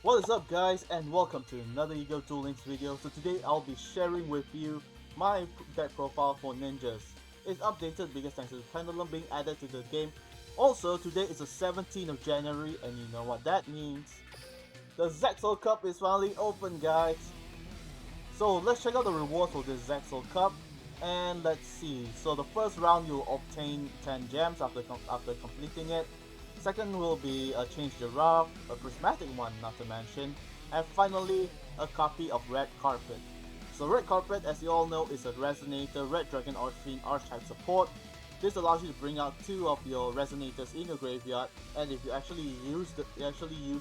What is up guys, and welcome to another YuGiOh Duel Links video. So today I'll be sharing with you my deck profile for ninjas. It's updated because thanks to the Pendulum being added to the game. Also today is the 17th of January and you know what that means. The Zexal Cup is finally open guys. So let's check out the rewards for this Zexal Cup. And let's see, so the first round you'll obtain 10 gems after completing it. Second will be a Change Giraffe, a prismatic one not to mention, and finally a copy of Red Carpet. So Red Carpet, as you all know, is a Resonator Red Dragon Archfiend archetype support. This allows you to bring out 2 of your Resonators in your graveyard, and if you actually use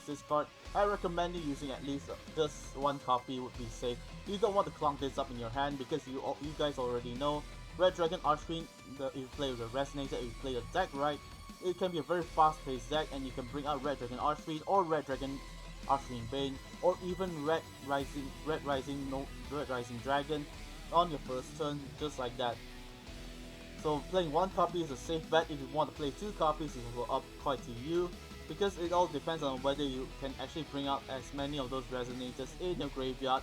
this card, I recommend you using at least just 1 copy would be safe. You don't want to clunk this up in your hand because you guys already know Red Dragon Archfiend, if you play with a Resonator, if you play the deck right, it can be a very fast-paced deck, and you can bring out Red Dragon Archfiend or Red Dragon Archfiend Bane, or even Red Rising Dragon on your first turn, just like that. So playing 1 copy is a safe bet. If you want to play 2 copies, it will up quite to you, because it all depends on whether you can actually bring out as many of those Resonators in your graveyard,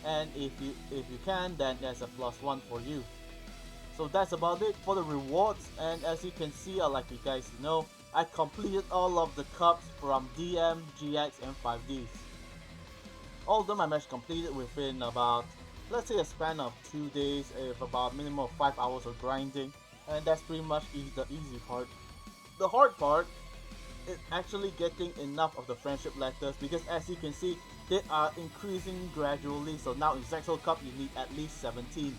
and if you can, then there's a +1 for you. So that's about it for the rewards, and as you can see, like you guys know, I completed all of the cups from DM, GX, and 5Ds. All of them I managed to complete it within about, let's say, a span of 2 days, with about minimum of 5 hours of grinding, and that's pretty much the easy part. The hard part is actually getting enough of the friendship letters, because as you can see, they are increasing gradually. So now in Zexal Cup you need at least 17.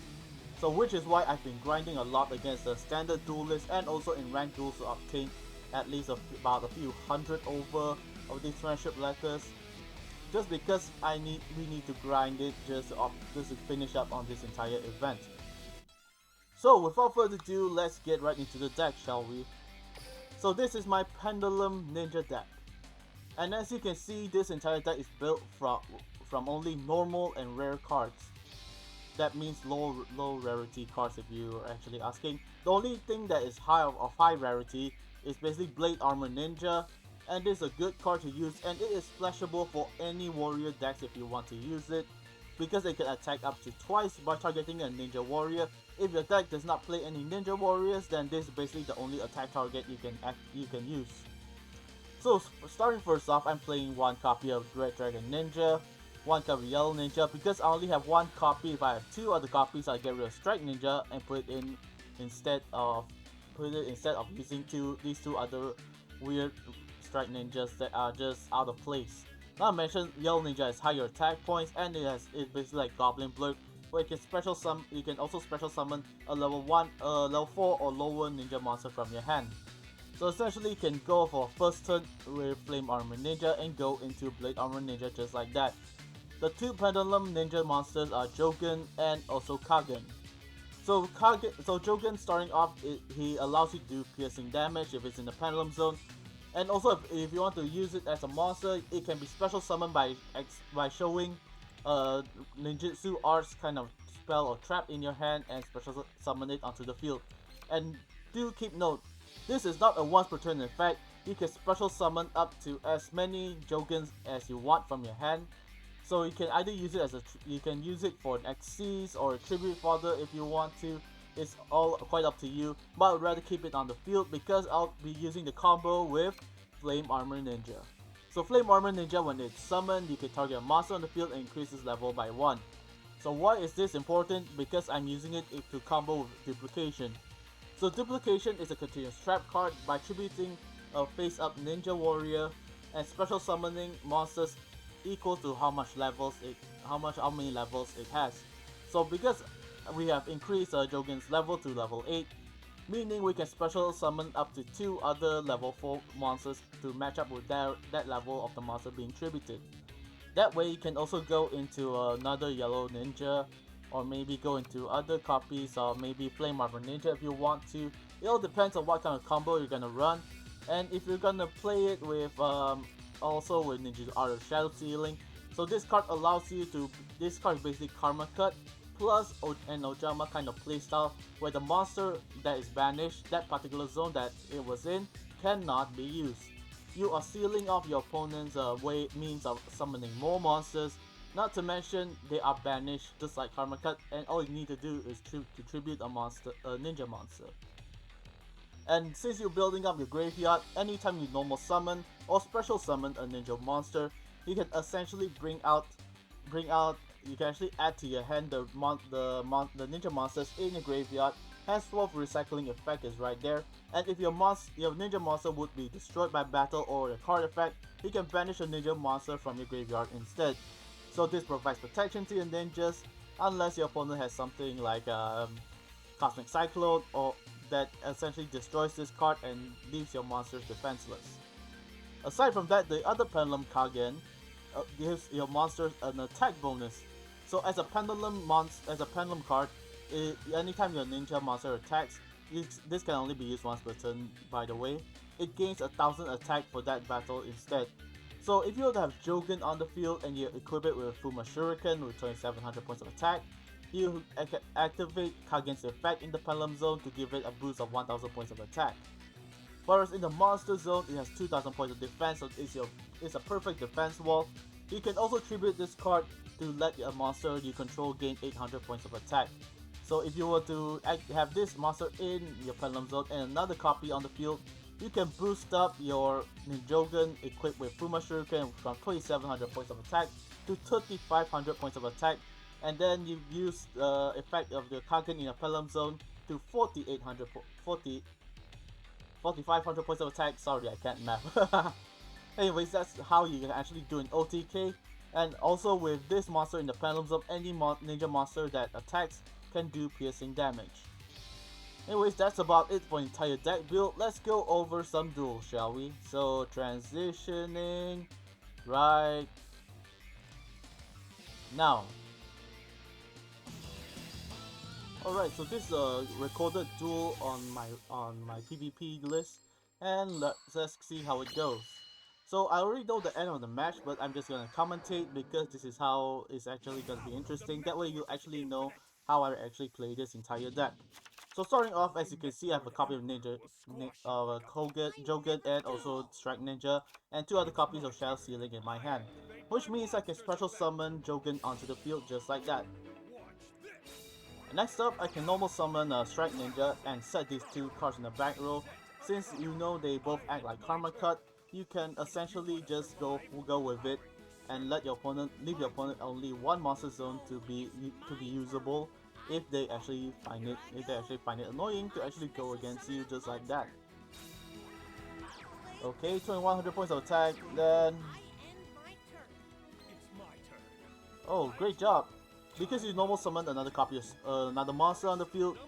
So which is why I've been grinding a lot against the standard duelist and also in ranked duels to obtain at least about a few hundred over of these friendship letters. Just because we need to grind it just to finish up on this entire event. So without further ado, let's get right into the deck, shall we? So this is my Pendulum Ninja deck. And as you can see, this entire deck is built from only normal and rare cards. That means low rarity cards if you're actually asking. The only thing that is of high rarity is basically Blade Armor Ninja, and this is a good card to use, and it is splashable for any warrior decks if you want to use it, because it can attack up to twice by targeting a ninja warrior. If your deck does not play any ninja warriors, then this is basically the only attack target you can use. So starting first off, I'm playing 1 copy of Red Dragon Ninja, 1 copy of Yellow Ninja. Because I only have 1 copy, if I have 2 other copies, I'll get rid of Strike Ninja and put it instead of using these 2 other weird Strike Ninjas that are just out of place. Now I mentioned Yellow Ninja has higher attack points, and it's basically like Goblin Blurb, where you can also special summon a level 4 or lower ninja monster from your hand. So essentially you can go for first turn with Flame Armor Ninja and go into Blade Armor Ninja just like that. The 2 Pendulum Ninja monsters are Jogan and also Kagen. So Jogan, starting off, he allows you to do piercing damage if it's in the Pendulum zone. And also if you want to use it as a monster, it can be special summoned by showing ninjutsu arts kind of spell or trap in your hand and special summon it onto the field. And do keep note, this is not a once per turn effect. You can special summon up to as many Jogans as you want from your hand. So you can either use it you can use it for an Xyz or a Tribute Fodder if you want to. It's all quite up to you, but I would rather keep it on the field because I'll be using the combo with Flame Armor Ninja. So Flame Armor Ninja, when it's summoned, you can target a monster on the field and increase its level by 1. So why is this important? Because I'm using it to combo with Duplication. So Duplication is a continuous trap card by tributing a face-up ninja warrior and special summoning monsters equal to how many levels it has. So because we have increased Jogan's level to level 8, meaning we can special summon up to 2 other level 4 monsters to match up with that level of the monster being tributed. That way you can also go into another Yellow Ninja, or maybe go into other copies, or maybe Flame Armor Ninja if you want to. It all depends on what kind of combo you're gonna run, and if you're gonna play it with also with Ninja's Art of Shadow Stealing. So this card this card is basically Karma Cut plus an Ojama kind of playstyle, where the monster that is banished, that particular zone that it was in, cannot be used. you are sealing off your opponent's means of summoning more monsters. Not to mention, they are banished just like Karma Cut, and all you need to do is to tribute a ninja monster. And since you're building up your graveyard, anytime you normal summon or special summon a ninja monster, you can essentially you can actually add to your hand the ninja monsters in your graveyard. Henceforth, recycling effect is right there. And if your ninja monster would be destroyed by battle or a card effect, you can banish a ninja monster from your graveyard instead. So this provides protection to your ninjas, unless your opponent has something like Cosmic Cyclone or that essentially destroys this card and leaves your monsters defenseless. Aside from that, the other Pendulum Kagen gives your monsters an attack bonus. So as a Pendulum card, anytime your ninja monster attacks, this can only be used once per turn by the way, it gains 1000 attack for that battle instead. So if you were to have Jogen on the field and you equip it with Fuma Shuriken with 2700 points of attack, you activate Kagen's effect in the Pendulum Zone to give it a boost of 1000 points of attack. Whereas in the Monster Zone, it has 2000 points of defense, so it's a perfect defense wall. You can also tribute this card to let a monster you control gain 800 points of attack. So if you were to have this monster in your Pendulum Zone and another copy on the field, you can boost up your Ninjogen equipped with Fuma Shuriken from 2700 points of attack to 3500 points of attack, and then you use the effect of the Kagen in your Pendulum Zone to 4500 points of attack. Sorry, I can't math. Anyways, that's how you can actually do an OTK. And also with this monster in the Pendulum Zone, any ninja monster that attacks can do piercing damage. Anyways, that's about it for the entire deck build. Let's go over some duels, shall we? So, transitioning right now. Alright, so this is a recorded duel on my PvP list, and let's see how it goes. So I already know the end of the match, but I'm just gonna commentate because this is how it's actually gonna be interesting. That way you actually know how I actually play this entire deck. So starting off, as you can see, I have a copy of Jogen, and also Strike Ninja, and 2 other copies of Shadow Sealing in my hand, which means I can special summon Jogen onto the field just like that. Next up, I can normal summon a Strike Ninja and set these 2 cards in the back row. Since you know they both act like Karma Cut, you can essentially just go with it and leave your opponent only 1 monster zone to be usable if they actually find it annoying to actually go against you just like that. Okay, 2100 points of attack, then oh, great job! Because you normal summon another copy of another monster on the field,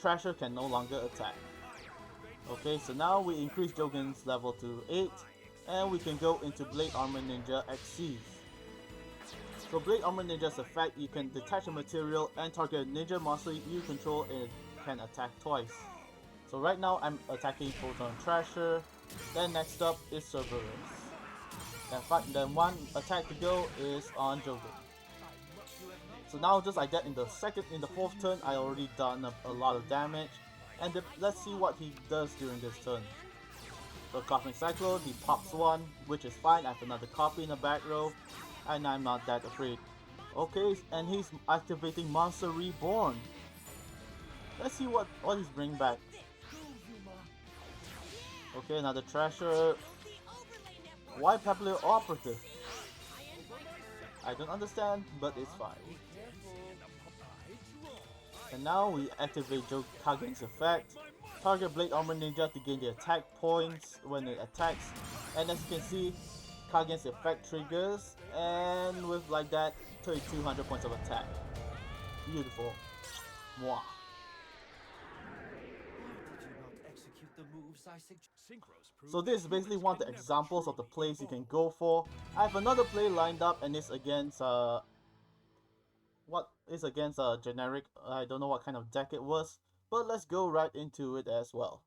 Trasher can no longer attack. Okay, so now we increase Jogen's level to 8, and we can go into Blade Armor Ninja XCs. So Blade Armor Ninja's effect, you can detach a material and target a ninja monster you control and it can attack twice. So right now I'm attacking Photon Trasher, then next up is Cerberus. Then 1 attack to go is on Jogen. So now just like that, in the 4th turn, I already done a lot of damage, and let's see what he does during this turn. So Cosmic Cyclone, he pops 1, which is fine. I have another copy in the back row, and I'm not that afraid. Okay, and he's activating Monster Reborn. Let's see what he's bringing back. Okay, another Trasher. Why Papillon Operative? I don't understand, but it's fine. And now we activate Kagen's effect. Target Blade Armor Ninja to gain the attack points when it attacks. And as you can see, Kagen's effect triggers, and with like that, 3200 points of attack. Beautiful. Mwah. So this is basically one of the examples of the plays you can go for. I have another play lined up, and it's against a generic, I don't know what kind of deck it was, but let's go right into it as well.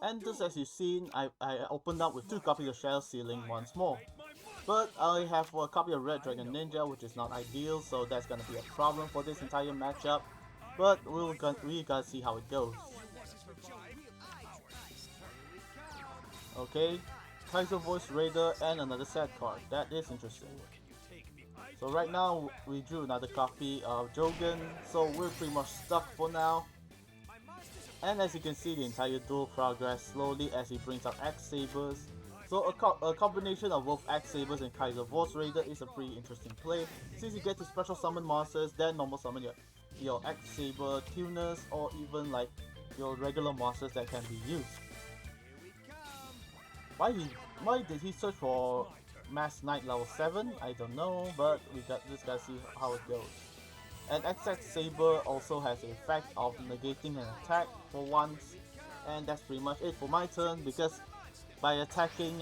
And just as you've seen, I opened up with 2 copies of Shadow Ceiling once more. But I have a copy of Red Dragon Ninja, which is not ideal, so that's gonna be a problem for this entire matchup. But we gotta see how it goes. Okay, Kaiser Voice Raider and another sad card. That is interesting. So right now we drew another copy of Jogan, so we're pretty much stuck for now. And as you can see, the entire duel progress slowly as he brings out Axe Sabers. So a combination of both Axe Sabers and Kaiser Voice Raider is a pretty interesting play, since you get to special summon monsters, then normal summon your Axe Saber tuners, or even like your regular monsters that can be used. Why did he search for Mass Knight level 7? I don't know, but we just gotta see how it goes. And XX Saber also has the effect of negating an attack for once, and that's pretty much it for my turn, because by attacking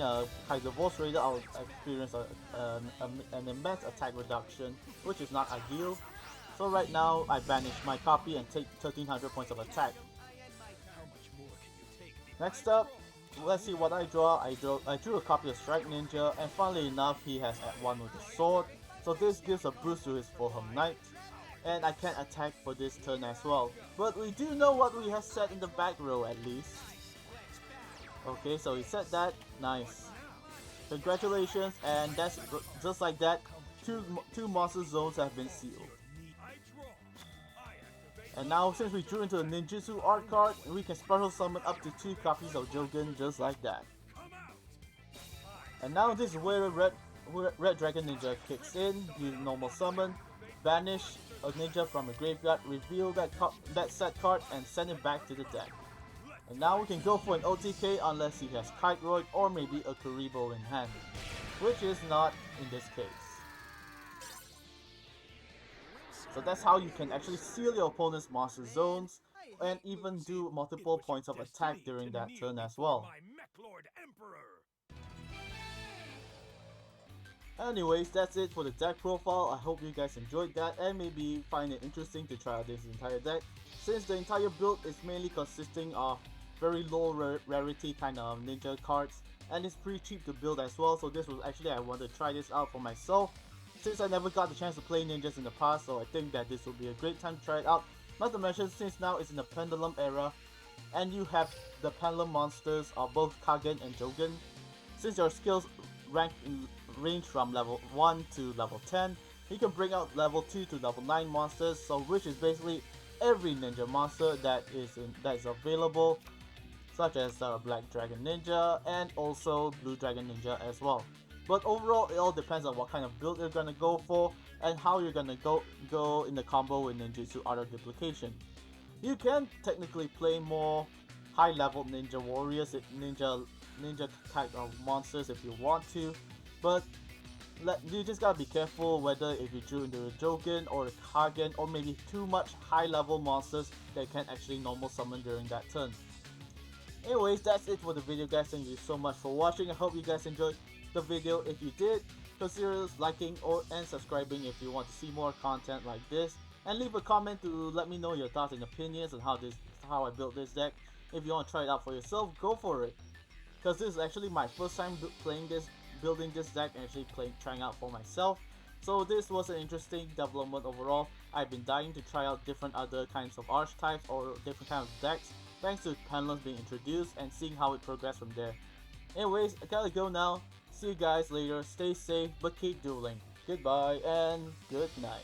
Kaiser Voice Raider, I'll experience an immense attack reduction, which is not ideal. So right now, I banish my copy and take 1300 points of attack. Next up, let's see what I draw. I drew a copy of Strike Ninja, and funnily enough, he has at 1 with a sword, so this gives a boost to his Fulham Knight. And I can attack for this turn as well. But we do know what we have set in the back row at least. Okay, so he said that. Nice. Congratulations, and that's just like that. Two monster zones have been sealed. And now, since we drew into a ninjutsu art card, we can special summon up to 2 copies of Jogan just like that. And now this is where Red Dragon Ninja kicks in. You normal summon, banish a ninja from a graveyard, reveal that set card, and send it back to the deck. And now we can go for an OTK unless he has Kiteroid or maybe a Kuribo in hand, which is not in this case. So that's how you can actually seal your opponent's monster zones and even do multiple points of attack during that turn as well. Anyways, that's it for the deck profile. I hope you guys enjoyed that and maybe find it interesting to try out this entire deck, since the entire build is mainly consisting of very low rarity kind of ninja cards, and it's pretty cheap to build as well. So this was actually, I wanted to try this out for myself, since I never got the chance to play ninjas in the past, so I think that this will be a great time to try it out. Not to mention, since now it's in the Pendulum era, and you have the Pendulum monsters of both Kagen and Jogan. Since your skills range from level 1 to level 10, you can bring out level 2 to level 9 monsters, so which is basically every ninja monster that is available, such as Black Dragon Ninja and also Blue Dragon Ninja as well. But overall, it all depends on what kind of build you're gonna go for and how you're gonna go in the combo with ninjutsu auto duplication. You can technically play more high level ninja warriors, ninja type of monsters if you want to, but you just gotta be careful whether if you drew into a Jogan or a Kagen or maybe too much high level monsters that can actually normal summon during that turn. Anyways, that's it for the video guys. Thank you so much for watching. I hope you guys enjoyed the video. If you did, consider liking and subscribing if you want to see more content like this, and leave a comment to let me know your thoughts and opinions on how I built this deck. If you want to try it out for yourself, go for it, because this is actually my first time building this deck and actually trying out for myself. So this was an interesting development overall. I've been dying to try out different other kinds of archetypes or different kinds of decks, thanks to Pendulums being introduced and seeing how it progressed from there. Anyways, I gotta go now. See you guys later. Stay safe, but keep dueling. Goodbye and good night.